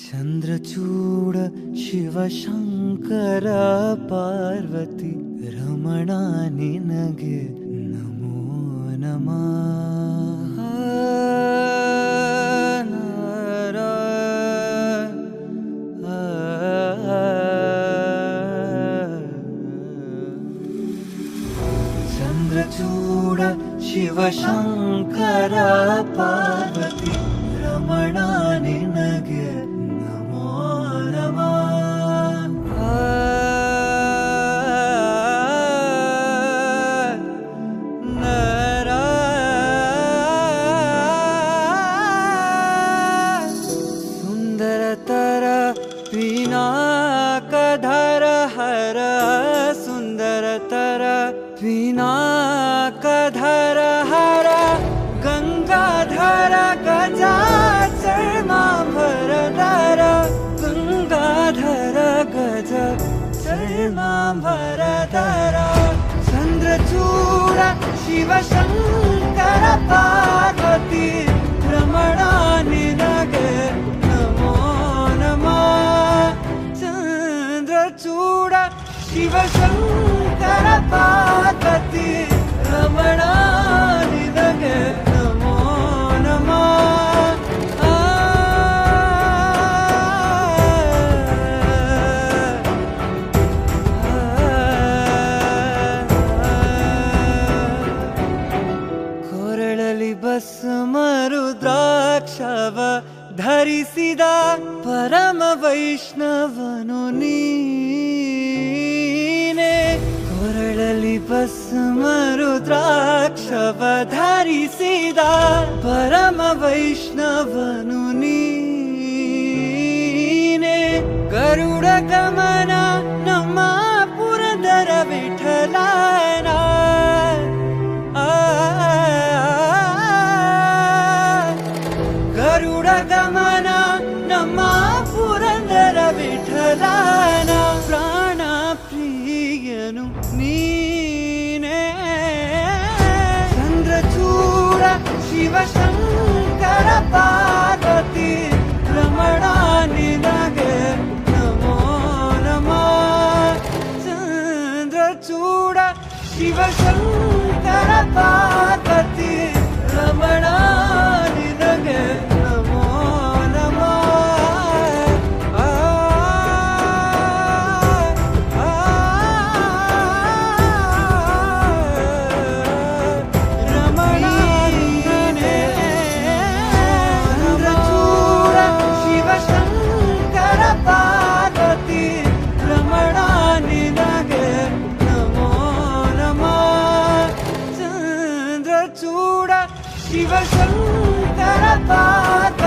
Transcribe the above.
ಚಂದ್ರಚೂಡ ಶಿವಶಂಕರ ಪಾರ್ವತಿ ರಮಣ ನಿನಗೆ ನಮೋ ನಮಃ. ಚಂದ್ರಚೂಡ ಶಿವಶಂಕರ ಪಾರ್ವತಿ ರಮಣ ನಿನಗೆ ನಮೋ ನಮಃ. ಸುಂದರತರ ಪಿನಾಕಧರ ಹರ ಸುಂದರತರ ಪಿನಾಕಧರ ಹರ ಗಂಗಾಧರ ಗಜಾಚರ್ಮಾಂಬರಧರ ಗಂಗಾಧರ ಗಜ ಚರ್ಮಾಂಬರಧರ ಚಂದ್ರಚೂಡ ಶಿವಶಂಕರ ಪಾರ್ವತಿ ರಮಣ ನಿನಗೆ ನಮೋ ನಮಃ. ಚಂದ್ರಚೂಡ ಶಿವಶಂಕರ ಪಾರ್ವತಿ ರಮಣ ನಿನಗೆ ನಮೋ ನಮಃ. ಕೊರಳಲಿ ಭಸ್ಮ ರುದ್ರಾಕ್ಷವ ಧರಿಸಿದ ಪರಮ ವೈಷ್ಣವನು ನೀನೆ. ಕೊರಳಲಿ ಭಸ್ಮ ರುದ್ರಾಕ್ಷವ ಧರಿಸಿದ ಪರಮ ವೈಷ್ಣವನು ನೀನೆ. ಗರುಡ ಗಮನ ನಮ್ಮ ಪುರಂದರ ವಿಠಲನ ಗರುಡ ಗಮನ ನಮ್ಮ ಪುರಂದರ ವಿಠಲನ ಪ್ರಾಣ ಪ್ರಿಯನು ನೀನೇ. ಚಂದ್ರಚೂಡ ಶಿವಶಂಕರ ಪಾರ್ವತಿ ರಮಣ ನಿನಗೆ ನಮೋ ನಮಃ. ಚಂದ್ರಚೂಡ ಶಿವಶಂಕರ ಪಾರ್ವತಿ ರಮಣ ನಿನಗೆ ನಮೋ ನಮಃ. ರಮಣ ನೀನೇ. ಚಂದ್ರಚೂಡ ಶಿವಶಂಕರ ಪಾರ್ವತಿ ರಮಣ ನಿನಗೆ ನಮೋ ನಮಃ. ಚಂದ್ರಚೂಡ ಶಿವಶಂಕರ ಪಾರ್ವತಿ